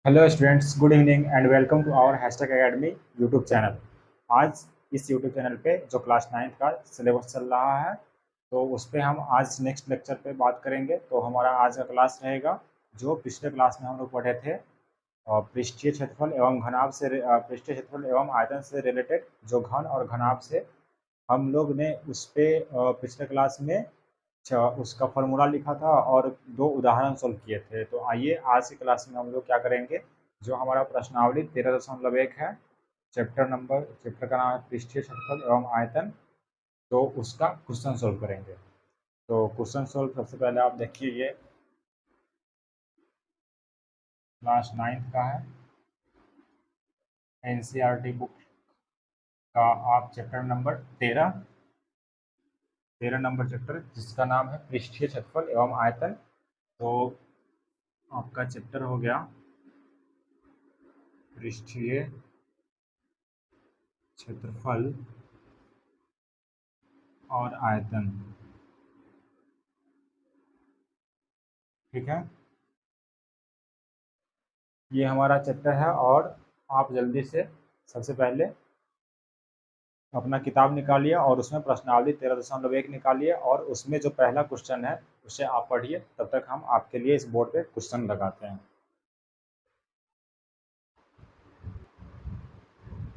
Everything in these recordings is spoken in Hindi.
Hello students, good evening and welcome to our hashtag academy YouTube channel. आज इस यूट्यूब चैनल पे जो क्लास 9th का सिलेबस चल रहा है, तो उस पे हम आज नेक्स्ट लेक्चर पे बात करेंगे। तो हमारा आज का क्लास रहेगा जो पिछले क्लास में हम लोग पढ़े थे, पृष्ठीय क्षेत्रफल एवं घनाभ से पृष्ठीय क्षेत्रफल एवं आयतन से रिलेटेड जो घन और घनाभ से हम लोग ने उस पे पिछले क्लास में उसका फॉर्मूला लिखा था और दो उदाहरण सोल्व किए थे। तो आइए आज की क्लास में हम लोग क्या करेंगे, जो हमारा प्रश्नावली 13.1 है, चैप्टर का नाम है पृष्ठीय क्षेत्रफल एवं आयतन। तो उसका क्वेश्चन सोल्व करेंगे। तो क्वेश्चन सोल्व सबसे पहले आप देखिए, ये क्लास 9th का है, एनसीईआरटी बुक का। आप चैप्टर नंबर 13 नंबर चैप्टर, जिसका नाम है पृष्ठीय क्षेत्रफल एवं आयतन। तो आपका चैप्टर हो गया पृष्ठीय क्षेत्रफल और आयतन। ठीक है, ये हमारा चैप्टर है। और आप जल्दी से सबसे पहले अपना किताब निकालिए और उसमें प्रश्नावली 13.1 निकालिए और उसमें जो पहला क्वेश्चन है उसे आप पढ़िए। तब तक हम आपके लिए इस बोर्ड पे क्वेश्चन लगाते हैं।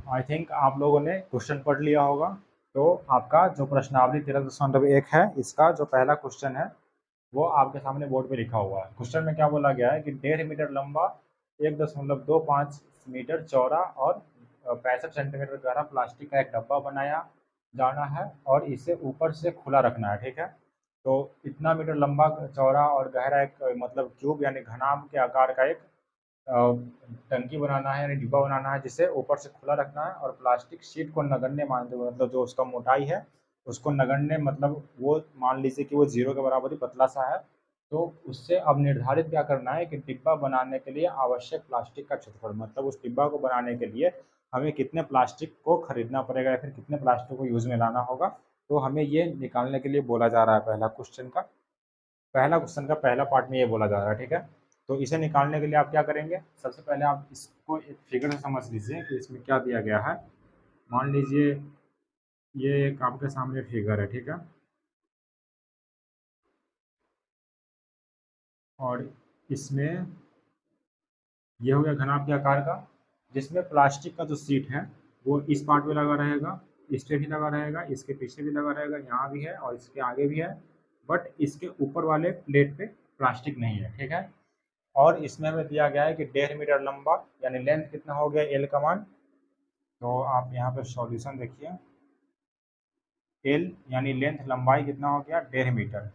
आई थिंक आप लोगों ने क्वेश्चन पढ़ लिया होगा। तो आपका जो प्रश्नावली 13.1 है, इसका जो पहला क्वेश्चन है वो आपके सामने बोर्ड पे लिखा हुआ है। क्वेश्चन में क्या बोला गया है कि 1.5 मीटर लंबा, 1.25 मीटर चौड़ा और 65 सेंटीमीटर गहरा प्लास्टिक का एक डब्बा बनाया जाना है और इसे ऊपर से खुला रखना है। ठीक है, तो इतना मीटर लंबा, चौड़ा और गहरा एक मतलब क्यूब यानी घनाभ के आकार का एक टंकी बनाना है, यानी डिब्बा बनाना है, जिसे ऊपर से खुला रखना है। और प्लास्टिक शीट को नगण्य मानते हुए, मतलब जो उसका मोटाई है उसको नगण्य, मतलब वो मान लीजिए कि वो 0 के बराबर ही पतला सा है। तो उससे अब निर्धारित क्या करना है कि डिब्बा बनाने के लिए आवश्यक प्लास्टिक का क्षेत्रफल, मतलब उस डिब्बा को बनाने के लिए हमें कितने प्लास्टिक को खरीदना पड़ेगा या फिर कितने प्लास्टिक को यूज़ में लाना होगा। तो हमें ये निकालने के लिए बोला जा रहा है। पहला क्वेश्चन का पहला पार्ट में ये बोला जा रहा है। ठीक है, तो इसे निकालने के लिए आप क्या करेंगे, सबसे पहले आप इसको एक फिगर से समझ लीजिए कि इसमें क्या दिया गया है। मान लीजिए ये एक आपके सामने फिगर है। ठीक है, और इसमें ये हो गया घनाभ के आकार का, जिसमें प्लास्टिक का जो सीट है वो इस पार्ट में लगा रहेगा, इस पे भी लगा रहेगा, इसके पीछे भी लगा रहेगा, यहाँ भी है और इसके आगे भी है। बट इसके ऊपर वाले प्लेट पे प्लास्टिक नहीं है। ठीक है, और इसमें हमें दिया गया है कि 1.5 मीटर लंबा, यानी लेंथ कितना हो गया, एल का मान। तो आप यहाँ पे सॉल्यूशन देखिए, एल यानी लेंथ, लंबाई कितना हो गया, 1.5 मीटर।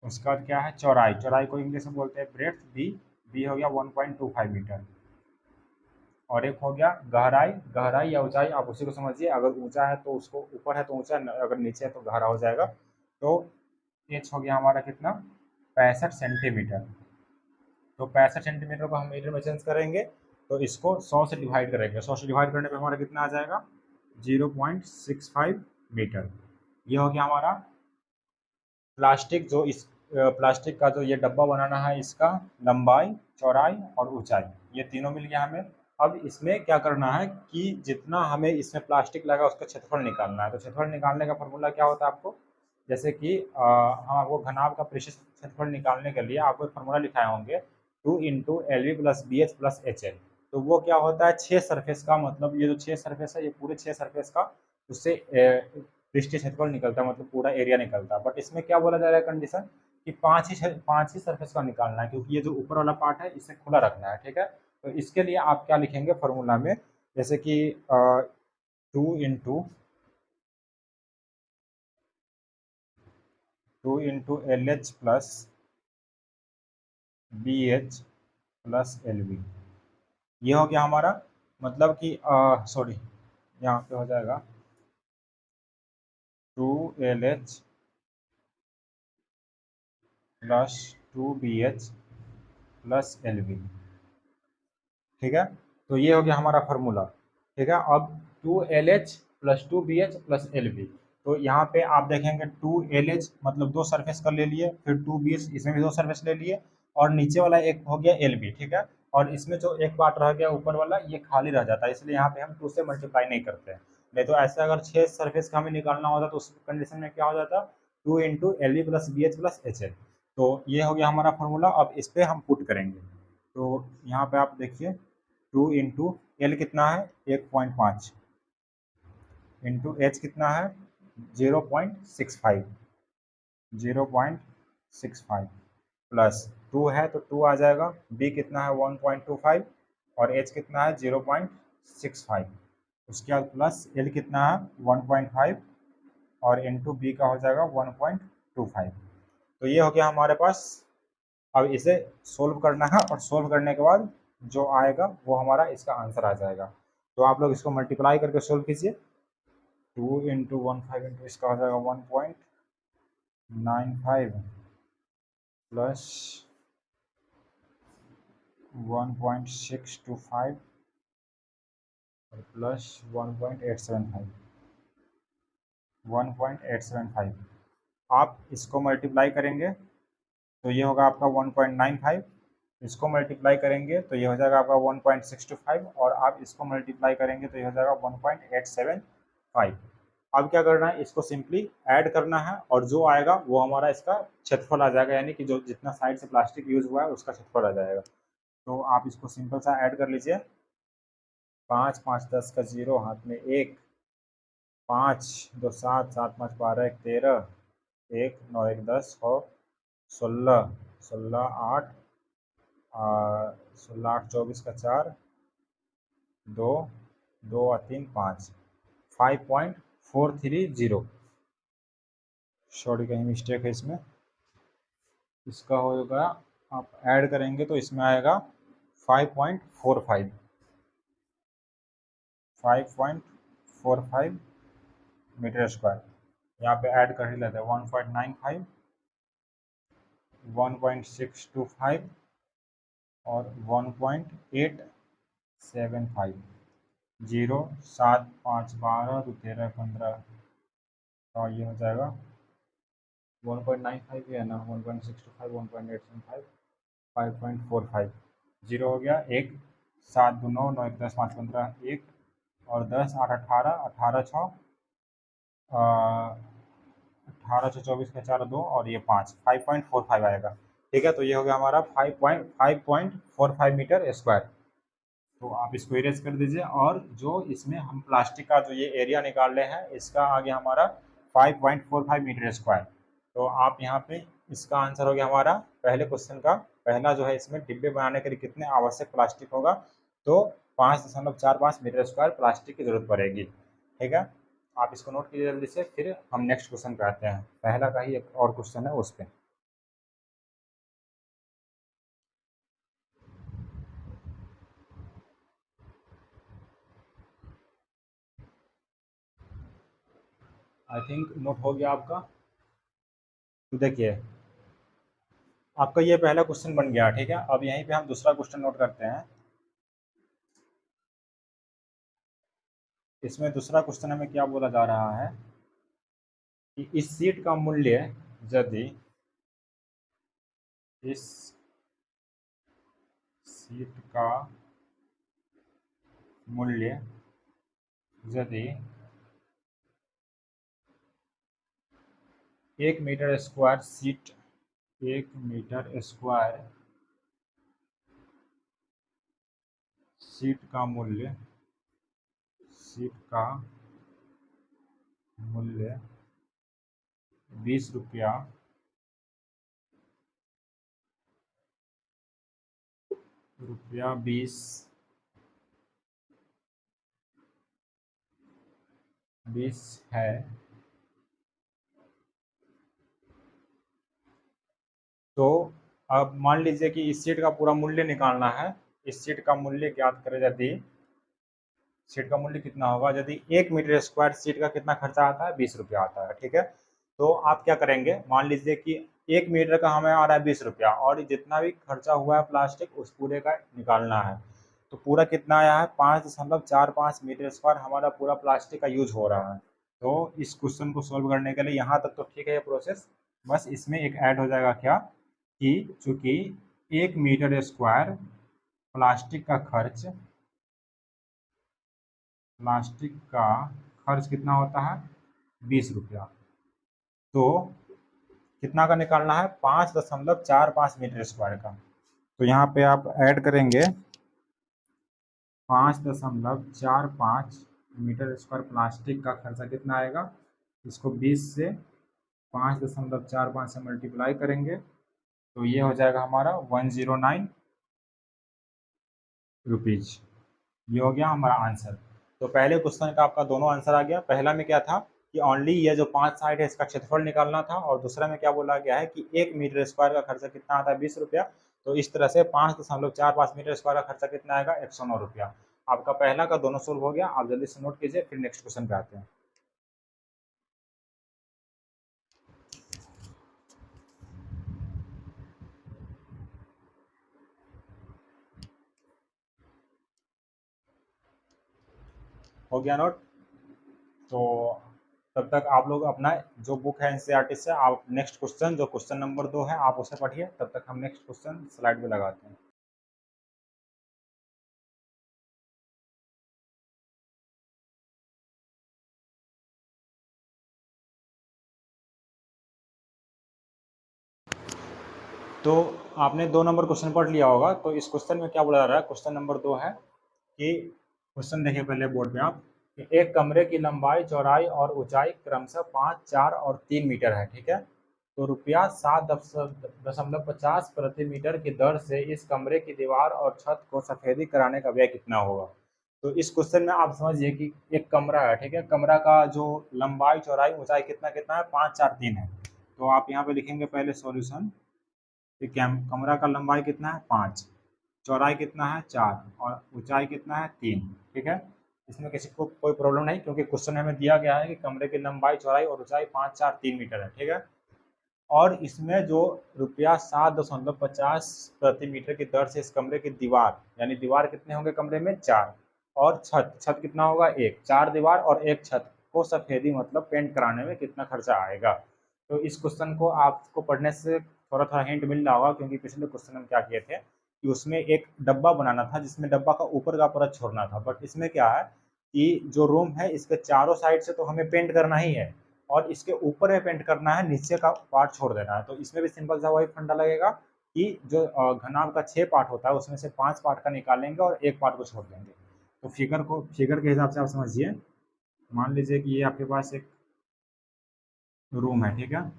उसका क्या है, चौड़ाई, चौड़ाई को इंग्लिश में बोलते हैं ब्रेड्थ, बी। बी हो गया 1.25 मीटर। और एक हो गया गहराई, गहराई या ऊंचाई आप उसी को समझिए। अगर ऊंचा है तो उसको ऊपर है तो ऊंचा, अगर नीचे है तो गहरा हो जाएगा। तो एच हो गया हमारा कितना, 65 सेंटीमीटर। तो 65 सेंटीमीटर को हम मीटर में चेंज करेंगे, तो इसको 100 से डिवाइड करेंगे। 100 से डिवाइड करने पे हमारा कितना आ जाएगा, 0.65 मीटर। ये हो गया हमारा प्लास्टिक, जो इस प्लास्टिक का जो ये डब्बा बनाना है, इसका लंबाई, चौड़ाई और ऊंचाई, ये तीनों मिल गया हमें। अब इसमें क्या करना है कि जितना हमें इसमें प्लास्टिक लगा उसका क्षेत्रफल निकालना है। तो क्षेत्रफल निकालने का फॉर्मूला क्या होता है आपको, जैसे कि हम आपको घनाभ का पृष्ठीय क्षेत्रफल निकालने के लिए आपको फॉर्मूला लिखाए होंगे, 2 × LV + BH + HL। तो वो क्या होता है, 6 सरफेस का, मतलब ये जो 6 सरफेस है, ये पूरे 6 सरफेस का उससे पृष्ठीय क्षेत्रफल निकलता है, मतलब पूरा एरिया निकलता है। बट इसमें क्या बोला जा रहा है कंडीशन, कि पाँच ही सरफेस का निकालना है, क्योंकि ये जो ऊपर वाला पार्ट है इसे खुला रखना है। ठीक है, तो इसके लिए आप क्या लिखेंगे फॉर्मूला में, जैसे कि 2 × LH + BH + LV। ये हो गया हमारा, मतलब कि सॉरी, यहाँ पे हो जाएगा 2LH + 2BH + LV। ठीक है, तो ये हो गया हमारा फार्मूला। ठीक है, अब 2LH + 2BH + LV। तो यहाँ पे आप देखेंगे 2LH मतलब 2 सरफेस का ले लिए, फिर 2BH इसमें भी 2 सरफेस ले लिए, और नीचे वाला एक हो गया LV। ठीक है, और इसमें जो एक पार्ट रह गया ऊपर वाला ये खाली रह जाता है, इसलिए यहाँ पे हम 2 से मल्टीप्लाई नहीं करते हैं। नहीं तो ऐसे अगर 6 सरफेस का हमें निकालना होता तो उस कंडीशन में क्या हो जाता, 2 into L B plus B H plus H L. तो ये हो गया हमारा फॉर्मूला। अब इस पर हम पुट करेंगे, तो यहाँ पे आप देखिए 2 इंटू एल कितना है 1.5 इंटू एच कितना है 0.65 प्लस 2 है तो 2 आ जाएगा, बी कितना है 1.25 और एच कितना है 0.65, उसके बाद प्लस एल कितना है 1.5 और इंटू बी का हो जाएगा 1.25। तो ये हो गया हमारे पास। अब इसे सोल्व करना है और सोल्व करने के बाद जो आएगा वो हमारा इसका आंसर आ जाएगा। तो आप लोग इसको मल्टीप्लाई करके सोल्व कीजिए। 2 इंटू 15 इंटू इसका हो जाएगा 1.95 प्लस 1.625 और प्लस 1.875। आप इसको मल्टीप्लाई करेंगे तो ये होगा आपका 1.95, इसको मल्टीप्लाई करेंगे तो ये हो जाएगा आपका 1.625 और आप इसको मल्टीप्लाई करेंगे तो ये हो जाएगा 1.875। अब क्या करना है, इसको सिंपली ऐड करना है और जो आएगा वो हमारा इसका क्षेत्रफल आ जाएगा, यानी कि जो जितना साइड से प्लास्टिक यूज हुआ है उसका क्षेत्रफल आ जाएगा। तो आप इसको सिंपल सा ऐड कर लीजिए। 5 5 10 का 0 हाथ में 1, 5 2 7 7 5 12 1 13, 1 9 1 10 और 16 16 8 16 8 24 का 4 2 2 और 3 5 5.430। सॉरी कहीं मिस्टेक है इसमें, इसका होगा आप ऐड करेंगे तो इसमें आएगा 5.45 मीटर स्क्वायर। यहाँ पे ऐड कर ही लेते हैं 1.95 1.625 और 1.875। 0 7 5 12 तो 13 15 और ये हो जाएगा 1.95 है ना, 1.625 1.875 5.45। 0 हो गया 1 7 2 9 9 1 10 5 15 1 और 10 8 18 18 6 18 से 24 का 4 2 और ये 5.45 आएगा। ठीक है, तो ये हो गया हमारा 5.45 मीटर स्क्वायर। तो आप इसको इरेज कर दीजिए और जो इसमें हम प्लास्टिक का जो ये एरिया निकाल रहे हैं इसका आ गया हमारा 5.45 मीटर स्क्वायर। तो आप यहाँ पे इसका आंसर हो गया हमारा पहले क्वेश्चन का पहला जो है, इसमें डिब्बे बनाने के लिए कितने आवश्यक प्लास्टिक होगा, तो 5.45 मीटर स्क्वायर प्लास्टिक की जरूरत पड़ेगी। ठीक है, आप इसको नोट कीजिए जल्दी से, फिर हम नेक्स्ट क्वेश्चन पे आते हैं। पहला का ही एक और क्वेश्चन है उस पर। आई थिंक नोट हो गया आपका। तो देखिए आपका ये पहला क्वेश्चन बन गया। ठीक है, अब यहीं पे हम दूसरा क्वेश्चन नोट करते हैं। इसमें दूसरा क्वेश्चन हमें क्या बोला जा रहा है कि इस सीट का मूल्य यदि इस सीट का मूल्य यदि 1 metre square sheet 1 metre square sheet का मूल्य 20 रुपया रुपया 20 है, तो अब मान लीजिए कि इस सीट का पूरा मूल्य निकालना है। इस सीट का मूल्य ज्ञात करें, यदि सीट का मूल्य कितना होगा, यदि 1 मीटर स्क्वायर सीट का कितना खर्चा आता है 20 रुपया आता है। ठीक है, तो आप क्या करेंगे, मान लीजिए कि 1 मीटर का हमें आ रहा है 20 रुपया और जितना भी खर्चा हुआ है प्लास्टिक उस पूरे का निकालना है। तो पूरा कितना आया है 5.45 मीटर स्क्वायर हमारा पूरा प्लास्टिक का यूज हो रहा है। तो इस क्वेश्चन को सोल्व करने के लिए यहाँ तक तो ठीक है ये प्रोसेस, बस इसमें एक ऐड हो जाएगा क्या कि चूंकि 1 मीटर स्क्वायर प्लास्टिक का खर्च कितना होता है, 20 रुपया। तो कितना का निकालना है, 5.45 मीटर स्क्वायर का। तो यहाँ पे आप ऐड करेंगे 5.45 मीटर स्क्वायर प्लास्टिक का खर्चा कितना आएगा, इसको 20 से 5.45 से मल्टीप्लाई करेंगे तो ये हो जाएगा हमारा 109 रुपीज। ये हो गया हमारा आंसर। तो पहले क्वेश्चन का आपका दोनों आंसर आ गया। पहला में क्या था कि ओनली ये जो 5 साइड है इसका क्षेत्रफल निकालना था, और दूसरा में क्या बोला गया है कि 1 मीटर स्क्वायर का खर्चा कितना आता है, 20 रुपया। तो इस तरह से 5.45 मीटर स्क्वायर का खर्चा कितना आएगा, 109 रुपया। आपका पहला का दोनों सोल्व हो गया। आप जल्दी से नोट कीजिए, फिर नेक्स्ट क्वेश्चन पे आते हैं। हो गया नोट? तो तब तक आप लोग अपना जो बुक है एनसीईआरटी से, आप नेक्स्ट क्वेश्चन जो क्वेश्चन नंबर 2 है आप उसे पढ़िए। तब तक हम नेक्स्ट क्वेश्चन स्लाइड पे लगाते हैं। तो आपने 2 नंबर क्वेश्चन पढ़ लिया होगा। तो इस क्वेश्चन में क्या बोला जा रहा है, क्वेश्चन नंबर 2 है कि क्वेश्चन देखिए पहले बोर्ड पे आप, कि एक कमरे की लंबाई, चौड़ाई और ऊंचाई क्रमशः 5, 4 और 3 मीटर है, ठीक है। तो रुपया 7.50 प्रति मीटर की दर से इस कमरे की दीवार और छत को सफेदी कराने का व्यय कितना होगा। तो इस क्वेश्चन में आप समझिए कि एक कमरा है, ठीक है। कमरा का जो लंबाई, चौड़ाई, ऊंचाई कितना कितना है, 5, 4, 3 है। तो आप यहाँ पे लिखेंगे पहले सॉल्यूशन कि कमरा का लंबाई कितना है, 5, चौड़ाई कितना है, 4 और ऊंचाई कितना है, 3, ठीक है। इसमें किसी को कोई प्रॉब्लम नहीं, क्योंकि क्वेश्चन हमें दिया गया है कि कमरे की लंबाई, चौड़ाई और ऊंचाई 5, 4, 3 मीटर है, ठीक है। और इसमें जो रुपया 7.50 प्रति मीटर की दर से इस कमरे की दीवार, यानी दीवार कितने होंगे कमरे में, 4, और छत कितना होगा, 1, 4 दीवार और 1 छत को सफेदी मतलब पेंट कराने में कितना खर्चा आएगा। तो इस क्वेश्चन को आपको पढ़ने से थोड़ा थोड़ा हिंट मिल रहा होगा, क्योंकि पिछले क्वेश्चन में क्या किए थे कि उसमें एक डब्बा बनाना था जिसमें डब्बा का ऊपर का परत छोड़ना था। बट इसमें क्या है कि जो रूम है इसके चारों साइड से तो हमें पेंट करना ही है, और इसके ऊपर में पेंट करना है, नीचे का पार्ट छोड़ देना है। तो इसमें भी सिंपल सा वही फंडा लगेगा कि जो घनाभ का 6 पार्ट होता है उसमें से 5 पार्ट का निकालेंगे और 1 पार्ट को छोड़ देंगे। तो फिगर के हिसाब से आप समझिए। मान लीजिए कि ये आपके पास एक रूम है, ठीक है।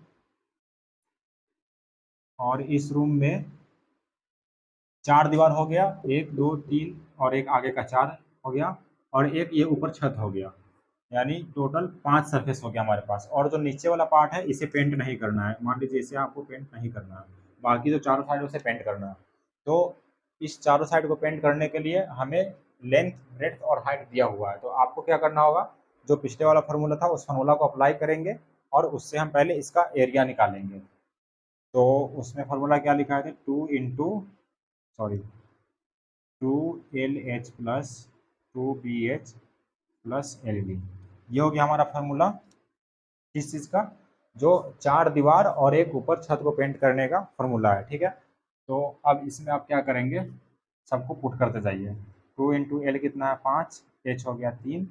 और इस रूम में 4 दीवार हो गया, 1, 2, 3 और एक आगे का 4 हो गया, और एक ये ऊपर छत हो गया, यानी टोटल 5 सरफेस हो गया हमारे पास। और जो नीचे वाला पार्ट है इसे पेंट नहीं करना है, मान लीजिए इसे आपको पेंट नहीं करना है, बाकी जो चारों साइड उसे पेंट करना है। तो इस चारों साइड को पेंट करने के लिए हमें लेंथ, ब्रेड्थ और हाइट दिया हुआ है। तो आपको क्या करना होगा, जो पिछले वाला फार्मूला था उस फार्मूला को अप्लाई करेंगे, और उससे हम पहले इसका एरिया निकालेंगे। तो उसमें फार्मूला क्या लिखा है, 2LH plus 2BH plus LB। ये हो गया हमारा फार्मूला किस चीज़ का, जो 4 दीवार और एक ऊपर छत को पेंट करने का फार्मूला है, ठीक है। तो अब इसमें आप क्या करेंगे, सबको पुट करते जाइए। 2 × L कितना है, 5, H हो गया 3,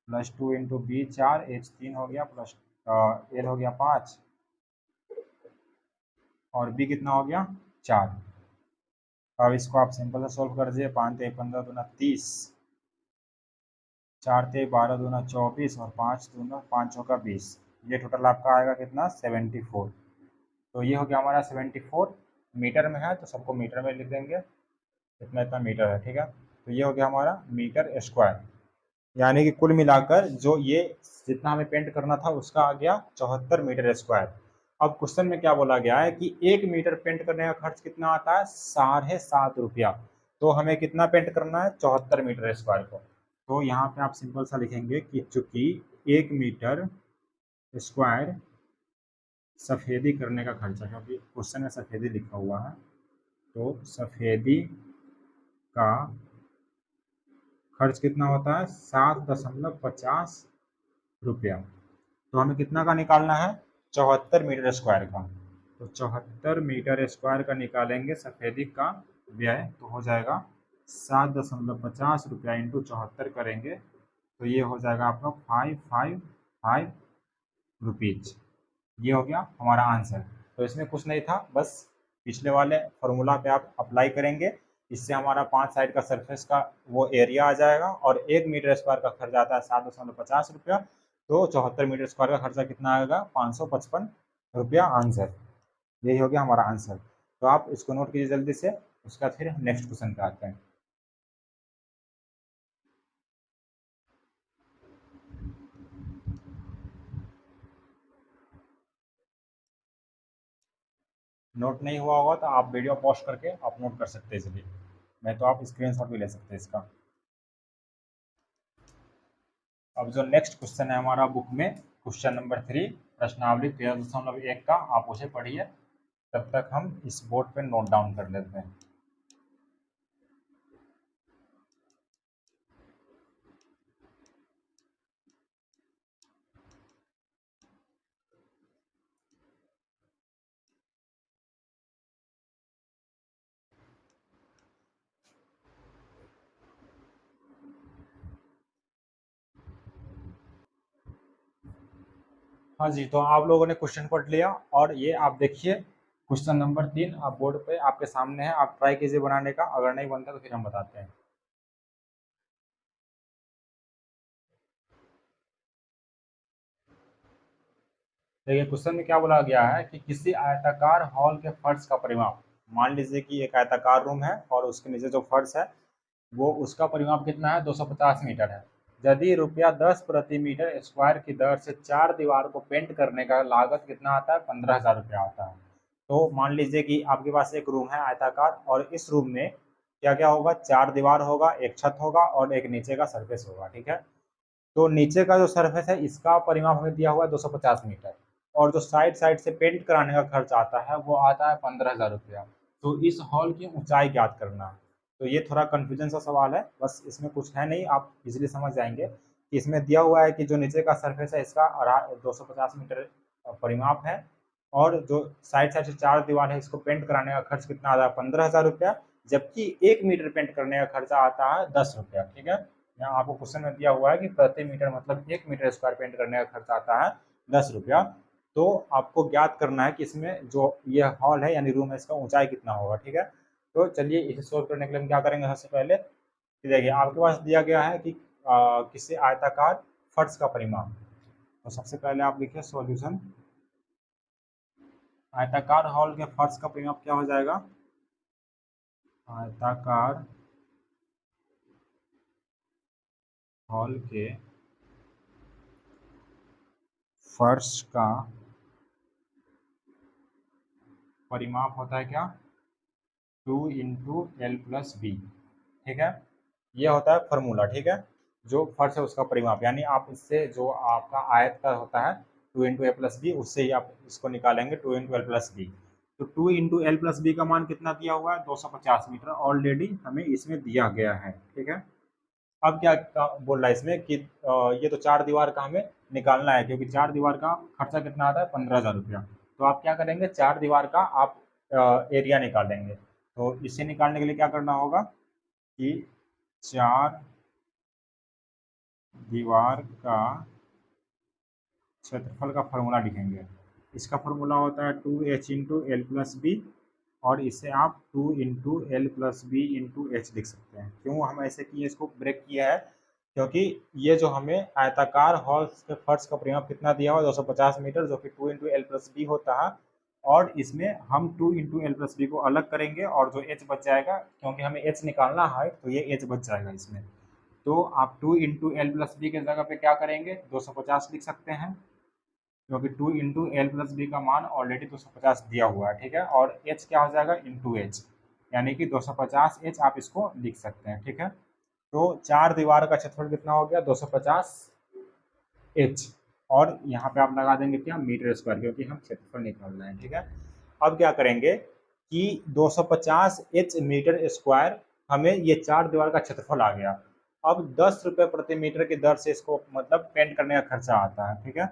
प्लस 2 × B 4, H 3 हो गया, प्लस L हो गया 5 और B कितना हो गया, 4। अब इसको आप सिंपल से सोल्व कर दीजिए। 5 × 15 दूना 30, 4 × 12 दूना 24 और 5 दूना 5 चौका 20। ये टोटल आपका आएगा कितना, 74। तो ये हो गया हमारा 74। मीटर में है तो सबको मीटर में लिख देंगे, इतना इतना मीटर है, ठीक है। तो ये हो गया हमारा मीटर स्क्वायर, यानी कि कुल मिलाकर जो ये जितना हमें पेंट करना था उसका आ गया 74 मीटर स्क्वायर। अब क्वेश्चन में क्या बोला गया है कि 1 मीटर पेंट करने का खर्च कितना आता है, 7.5 रुपया। तो हमें कितना पेंट करना है, 74 मीटर स्क्वायर को। तो यहाँ पे आप सिंपल सा लिखेंगे कि चूंकि 1 मीटर स्क्वायर सफ़ेदी करने का खर्चा, क्योंकि क्वेश्चन में सफ़ेदी लिखा हुआ है, तो सफ़ेदी का खर्च कितना होता है, 7.50 रुपया। तो हमें कितना का निकालना है, 74 मीटर स्क्वायर का। तो 74 मीटर स्क्वायर का निकालेंगे सफ़ेदी का व्यय, तो हो जाएगा 7.50 इंटू 74 करेंगे तो ये हो जाएगा आपका 555 रुपीज। ये हो गया हमारा आंसर। तो इसमें कुछ नहीं था, बस पिछले वाले फॉर्मूला पे आप अप्लाई करेंगे, इससे हमारा 5 साइड का सरफेस का वो एरिया आ जाएगा और 1 मीटर स्क्वायर का खर्चा आता है 7.50 रुपया। तो 74 मीटर स्क्वायर का खर्चा कितना आएगा? 555 रुपया आंसर। यही हो गया हमारा आंसर। तो आप इसको नोट कीजिए जल्दी से, उसके बाद फिर नेक्स्ट क्वेश्चन पे आते हैं। नोट नहीं हुआ होगा तो आप वीडियो पॉज करके आप नोट कर सकते हैं इसलिए, नहीं तो आप स्क्रीनशॉट भी ले सकते हैं इसका। अब जो नेक्स्ट क्वेश्चन है हमारा बुक में, क्वेश्चन नंबर 3, प्रश्नावली 13.1 का, आप उसे पढ़िए, तब तक हम इस बोर्ड पे नोट डाउन कर लेते हैं। हाँ जी, तो आप लोगों ने क्वेश्चन पढ़ लिया और ये आप देखिए क्वेश्चन नंबर 3 आप बोर्ड पे आपके सामने है, आप ट्राई कीजिए बनाने का, अगर नहीं बनता तो फिर हम बताते हैं। देखिए क्वेश्चन में क्या बोला गया है कि किसी आयताकार हॉल के फर्श का परिमाप, मान लीजिए कि एक आयताकार रूम है और उसके नीचे जो फर्श है वो उसका परिमाप कितना है? 250 मीटर है। यदि रुपया 10 प्रति मीटर स्क्वायर की दर से 4 दीवार को पेंट करने का लागत कितना आता है? 15,000 रुपया आता है। तो मान लीजिए कि आपके पास एक रूम है आयताकार और इस रूम में क्या क्या होगा? 4 दीवार होगा, एक छत होगा और एक नीचे का सरफेस होगा, ठीक है। तो नीचे का जो सरफेस है इसका परिमाप हमें दिया हुआ है 250 मीटर, और जो साइड साइड से पेंट कराने का खर्च आता है वो आता है 15,000 रुपया। तो इस हॉल की ऊंचाई ज्ञात करना है। तो ये थोड़ा कन्फ्यूजन सा सवाल है, बस इसमें कुछ है नहीं, आप इजीली समझ जाएंगे कि इसमें दिया हुआ है कि जो नीचे का सरफेस है इसका 250 मीटर परिमाप है, और जो साइड साइड से 4 दीवार है इसको पेंट कराने का खर्च कितना आता है? 15,000 रुपया, जबकि 1 मीटर पेंट करने का खर्चा आता है 10 रुपया, ठीक है। यहाँ आपको क्वेश्चन में दिया हुआ है कि प्रति मीटर मतलब 1 मीटर स्क्वायर पेंट करने का खर्च आता है 10 रुपया। तो आपको ज्ञात करना है कि इसमें जो ये हॉल है यानी रूम है इसका ऊंचाई कितना होगा, ठीक है। तो चलिए इसे सोल्व करने के लिए हम क्या करेंगे? सबसे पहले कि देखिए आपके पास दिया गया है कि किसी आयताकार फर्श का परिमाप। तो सबसे पहले आप लिखिए सॉल्यूशन। आयताकार हॉल के फर्श का परिमाप क्या हो जाएगा? आयताकार हॉल के फर्श का परिमाप होता है क्या? 2 × L + B, ठीक है। ये होता है फॉर्मूला, ठीक है। जो फर्श है उसका परिमाप, यानी आप इससे जो आपका आयत का होता है 2 × A + B, उससे ही आप इसको निकालेंगे 2 × L + B। तो 2 × L + B का मान कितना दिया हुआ है? 250 मीटर ऑलरेडी हमें इसमें दिया गया है, ठीक है। अब क्या बोल रहा है इसमें कि ये तो 4 दीवार का हमें निकालना है, क्योंकि 4 दीवार का खर्चा कितना आता है? 15,000 रुपया। तो आप क्या करेंगे? 4 दीवार का आप एरिया निकालेंगे। तो इसे निकालने के लिए क्या करना होगा कि 4 दीवार का क्षेत्रफल का फॉर्मूला लिखेंगे। इसका फॉर्मूला होता है 2h × L + B, और इसे आप 2 × L + B × H लिख सकते हैं। क्यों हम ऐसे किए, इसको ब्रेक किया है? क्योंकि ये जो हमें आयताकार हॉल के फर्श का परिमाप कितना दिया हुआ है? 250 मीटर, जो कि 2 × L + B होता है। और इसमें हम 2 × L + B को अलग करेंगे और जो h बच जाएगा, क्योंकि हमें h निकालना है तो ये h बच जाएगा इसमें। तो आप 2 × L + B की जगह पे क्या करेंगे? 250 लिख सकते हैं, क्योंकि 2 × L + B का मान ऑलरेडी 250 दिया हुआ है, ठीक है। और h क्या हो जाएगा? × H, यानी कि 250h आप इसको लिख सकते हैं, ठीक है। तो 4 दीवार का क्षेत्रफल कितना हो गया? 250h, और यहाँ पे आप लगा देंगे क्या? मीटर स्क्वायर, क्योंकि हम क्षेत्रफल निकाल रहे हैं, ठीक है। अब क्या करेंगे कि 250h मीटर स्क्वायर हमें ये 4 दीवार का क्षेत्रफल आ गया। अब 10 रुपये प्रति मीटर की दर से इसको मतलब पेंट करने का खर्चा आता है, ठीक है।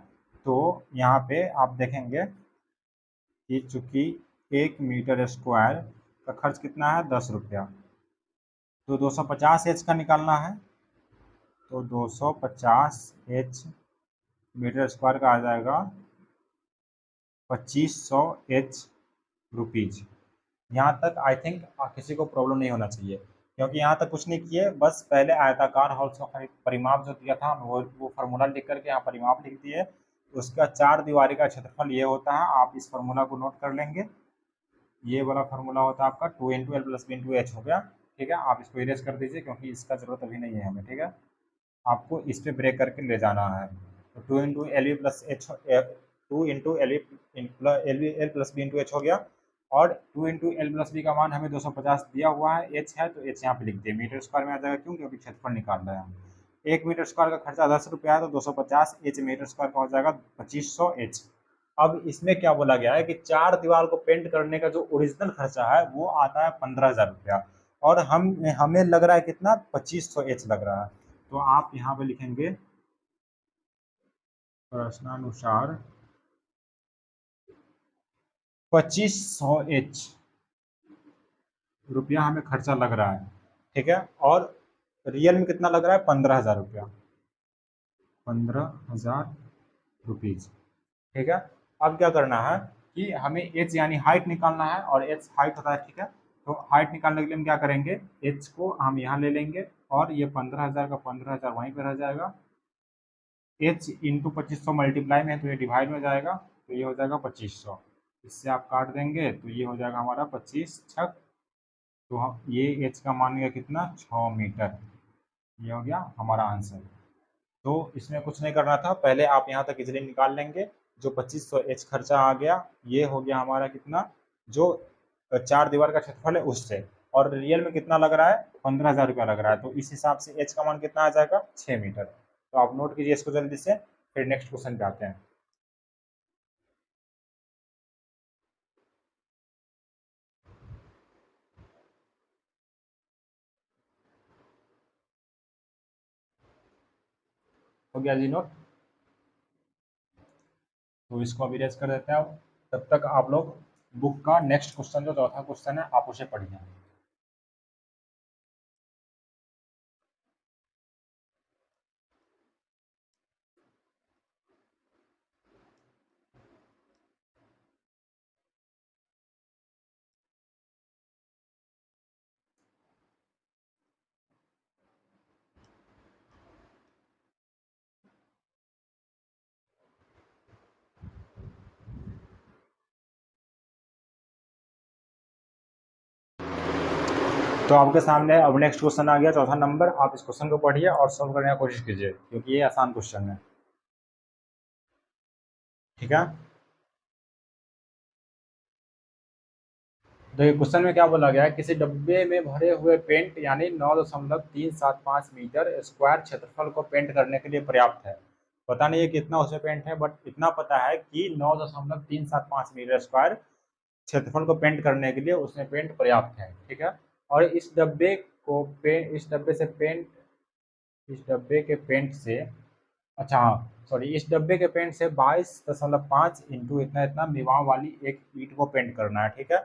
तो यहाँ पे आप देखेंगे कि चूंकि 1 मीटर स्क्वायर का खर्च कितना है? 10 रुपया, तो 250 एच का निकालना है, तो 250 एच मीटर स्क्वायर का आ जाएगा 2500 एच रुपीज। यहाँ तक आई थिंक किसी को प्रॉब्लम नहीं होना चाहिए, क्योंकि यहाँ तक कुछ नहीं किए, बस पहले आयताकार हाउस का परिमाप जो दिया था वो फार्मूला लिख करके यहाँ परिमाप लिख दिए। उसका 4 दीवारी का क्षेत्रफल ये होता है, आप इस फार्मूला को नोट कर लेंगे। ये वाला फार्मूला होता है आपका 2 × L + B × H हो गया। ठीक है, आप इसको इरेज कर दीजिए क्योंकि इसका जरूरत अभी नहीं है हमें। ठीक है, आपको इस पे ब्रेक करके ले जाना है। तो 2 × L + B हो गया, और 2 × L + B का मान हमें 250 दिया हुआ है, एच है तो एच यहाँ पे लिख दिए। मीटर स्क्वायर में आ जाएगा, क्यों? क्योंकि क्षेत्रफल निकाल रहे हैं हम। 1 मीटर स्क्वायर का खर्चा 10 रुपया है, तो 250 एच मीटर स्क्वायर का हो जाएगा 2500 एच। अब इसमें क्या बोला गया है कि 4 दीवार को पेंट करने का जो ओरिजिनल खर्चा है वो आता है 15,000 रुपया, और हमें लग रहा है कितना, 2500 एच लग रहा है। तो आप यहाँ पे लिखेंगे प्रश्नानुसार 2500 एच रुपया हमें खर्चा लग रहा है। ठीक है, और रियल में कितना लग रहा है, 15,000 रुपया, 15,000 रुपीज। ठीक है, अब क्या करना है कि हमें एच यानी हाइट निकालना है, और एच हाइट होता है। ठीक है, तो हाइट निकालने के लिए हम क्या करेंगे, एच को हम यहाँ ले लेंगे, और ये 15,000 का 15,000 वहीं पर रह जाएगा। एच इंटू 2500 मल्टीप्लाई में है तो ये डिवाइड में जाएगा, तो ये हो जाएगा 2500। इससे आप काट देंगे तो ये हो जाएगा हमारा 25 छक, तो हम ये एच का मान गया कितना, 6 मीटर। ये हो गया हमारा आंसर। तो इसमें कुछ नहीं करना था, पहले आप यहाँ तक इजीली निकाल लेंगे। जो 2500 एच खर्चा आ गया, ये हो गया हमारा कितना, जो 4 दीवार का क्षेत्रफल है उससे, और रियल में कितना लग रहा है, 15,000 रुपया लग रहा है। तो इस हिसाब से एच का मान कितना आ जाएगा, 6 मीटर। तो आप नोट कीजिए इसको जल्दी से, फिर नेक्स्ट क्वेश्चन पे आते हैं। हो गया जी नोट, तो इसको अभी रेज कर देते हैं। अब तब तक आप लोग बुक का नेक्स्ट क्वेश्चन, जो चौथा क्वेश्चन है, आप उसे पढ़िए। तो आपके सामने अब नेक्स्ट क्वेश्चन आ गया, चौथा नंबर। आप इस क्वेश्चन को पढ़िए और सॉल्व करने की कोशिश कीजिए, क्योंकि ये आसान क्वेश्चन है। ठीक है, देखिए क्वेश्चन में क्या बोला गया है, किसी डब्बे में भरे हुए पेंट यानी 9.375 मीटर स्क्वायर क्षेत्रफल को पेंट करने के लिए पर्याप्त है। पता नहीं है कितना उसमें पेंट है, बट इतना पता है कि 9.375 मीटर स्क्वायर क्षेत्रफल को पेंट करने के लिए उसमें पेंट पर्याप्त है। ठीक है, और इस डब्बे से पेंट इस डब्बे के पेंट से, अच्छा हाँ सॉरी, इस डब्बे के पेंट से 22.5 इंटू इतना इतना विवाह वाली एक ईंट को पेंट करना है। ठीक है,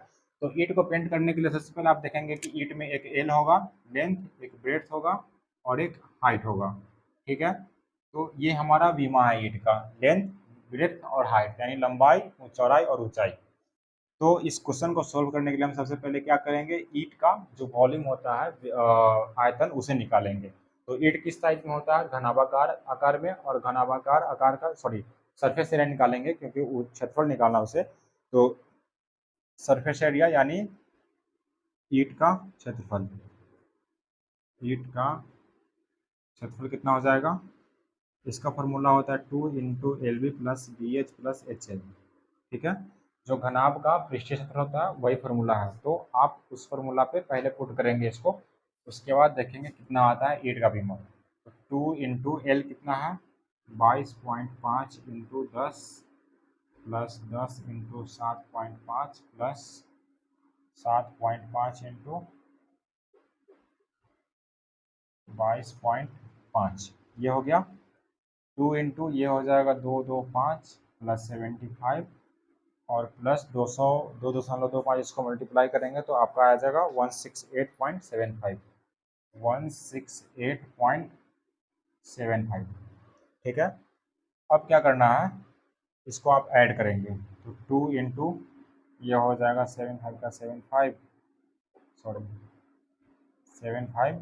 तो ईंट को पेंट करने के लिए सबसे पहले आप देखेंगे कि ईंट में एक एल होगा, लेंथ, एक ब्रेड्थ होगा, और एक हाइट होगा। ठीक है, तो ये हमारा विमा है ईंट का, लेंथ, ब्रेड्थ और हाइट, यानी लंबाई, चौड़ाई और ऊंचाई। तो इस क्वेश्चन को सोल्व करने के लिए हम सबसे पहले क्या करेंगे, ईंट का जो वॉल्यूम होता है, आयतन, उसे निकालेंगे। तो ईंट किस साइज में होता है, घनाभाकार आकार में, और घनाभाकार आकार का सॉरी सरफेस एरिया निकालेंगे, क्योंकि क्षेत्रफल निकालना उसे। तो सरफेस एरिया यानी ईंट का क्षेत्रफल, ईंट का क्षेत्रफल कितना हो जाएगा, इसका फॉर्मूला होता है 2 × LB + BH + HL। ठीक है, जो घनाभ का पृष्ठीय क्षेत्र होता है वही फार्मूला है, तो आप उस फार्मूला पे पहले पुट करेंगे इसको, उसके बाद देखेंगे कितना आता है ईंट का बीम। तो 2 × L कितना है, 22.5 × 10 + 10 × 7.5 + 7.5 × 22.5, ये हो गया। 2 इंटू ये हो जाएगा 225 + 75, और प्लस 200, 2.25 इसको मल्टीप्लाई करेंगे तो आपका आ जाएगा 168.75। 168.75। ठीक है, अब क्या करना है, इसको आप ऐड करेंगे तो 2 इंटू यह हो जाएगा 75 का 75, सॉरी 75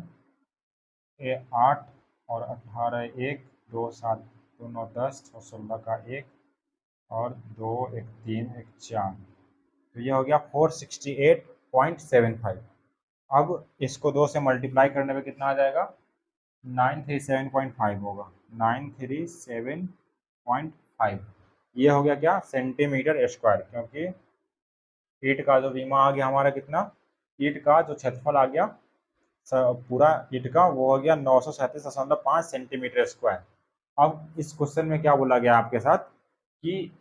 ए 8 और 18 1 2 7 2 9 10 और 16 का 1 और 2 1 3 1 4, तो ये हो गया 468.75। अब इसको 2 से मल्टीप्लाई करने पे कितना आ जाएगा, 937.5 होगा, 937.5। ये हो गया क्या, सेंटीमीटर स्क्वायर, क्योंकि ईंट का जो विमा आ गया हमारा कितना, ईंट का जो क्षेत्रफल आ गया पूरा ईंट का वो हो गया 937.5 सेंटीमीटर स्क्वायर। अब इस क्वेश्चन में क्या बोला गया आपके साथ कि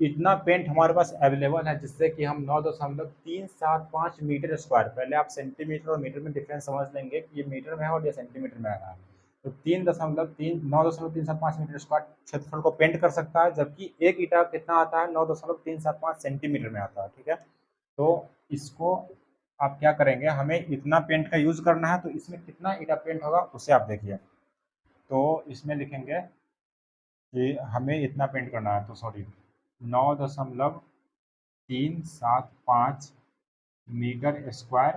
इतना पेंट हमारे पास अवेलेबल है जिससे कि हम 9.375 मीटर स्क्वायर, पहले आप सेंटीमीटर और मीटर में डिफरेंस समझ लेंगे कि ये मीटर में है और ये सेंटीमीटर में आ रहा है, तो 9.375 मीटर स्क्वायर क्षेत्रफल को पेंट कर सकता है, जबकि एक ईटा कितना आता है, 9.375 सेंटीमीटर में आता है। ठीक है, तो इसको आप क्या करेंगे, हमें इतना पेंट का यूज़ करना है, तो इसमें कितना ईटा पेंट होगा उसे आप देखिए, तो इसमें लिखेंगे कि हमें इतना पेंट करना है, तो सॉरी 9.375 मीटर स्क्वायर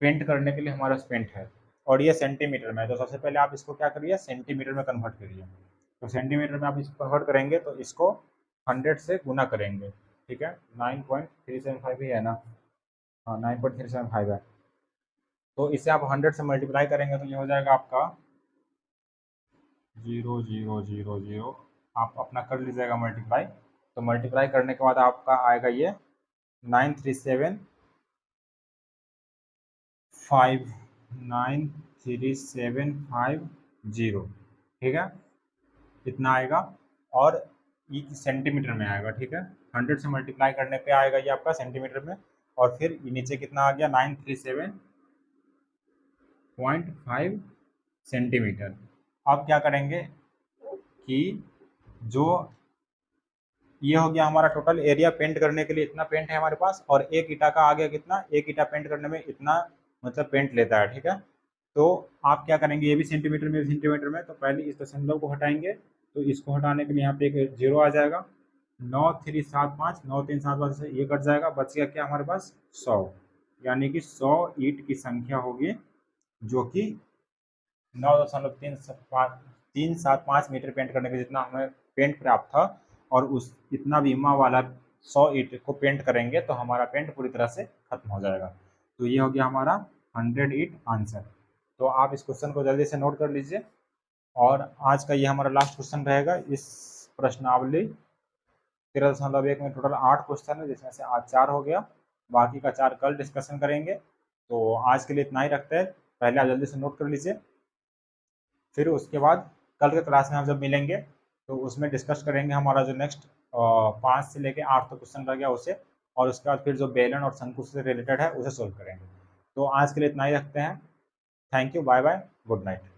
पेंट करने के लिए हमारा पेंट है, और ये सेंटीमीटर में है, तो सबसे पहले आप इसको क्या करिए, सेंटीमीटर में कन्वर्ट करिए। तो सेंटीमीटर में आप इसको कन्वर्ट करेंगे तो इसको 100 से गुना करेंगे। ठीक है, 9.375 ही है ना, हाँ 9.375 है, तो इसे आप 100 से मल्टीप्लाई करेंगे तो ये हो जाएगा आपका 0.000, आप अपना कर लीजिएगा मल्टीप्लाई, तो मल्टीप्लाई करने के बाद आपका आएगा ये 93750। ठीक है, इतना आएगा, और ये सेंटीमीटर में आएगा। ठीक है, 100 से मल्टीप्लाई करने पे आएगा ये आपका सेंटीमीटर में, और फिर ये नीचे कितना आ गया, 937.5 सेंटीमीटर। अब क्या करेंगे कि जो ये हो गया हमारा टोटल एरिया, पेंट करने के लिए इतना पेंट है हमारे पास, और एक ईटा का आ गया कितना, एक ईटा पेंट करने में इतना मतलब पेंट लेता है। ठीक है, तो आप क्या करेंगे, ये भी सेंटीमीटर में, सेंटीमीटर में, तो पहले इस दशमलव को हटाएंगे, तो इसको हटाने के लिए यहाँ पे एक जीरो आ जाएगा, 9.375 से ये कट जाएगा, बच गया क्या हमारे पास 100, यानी कि 100 ईंट की संख्या होगी जो कि 9.375 मीटर पेंट करने के जितना हमें पेंट प्राप्त था, और उस इतना बीमा वाला 100 ईंट को पेंट करेंगे तो हमारा पेंट पूरी तरह से खत्म हो जाएगा। तो ये हो गया हमारा 100 ईंट आंसर। तो आप इस क्वेश्चन को जल्दी से नोट कर लीजिए, और आज का ये हमारा लास्ट क्वेश्चन रहेगा इस प्रश्नावली 13.1 में। टोटल 8 क्वेश्चन है, जिसमें से आज 4 हो गया, बाकी का 4 कल डिस्कशन करेंगे। तो आज के लिए इतना ही रखते हैं, पहले आप जल्दी से नोट कर लीजिए, फिर उसके बाद कल के क्लास में हम जब मिलेंगे तो उसमें डिस्कस करेंगे हमारा जो नेक्स्ट 5 से लेके 8 तक क्वेश्चन रह गया उसे, और उसके बाद फिर जो बेलन और शंकु से रिलेटेड है उसे सोल्व करेंगे। तो आज के लिए इतना ही रखते हैं, thank you, bye bye, good night.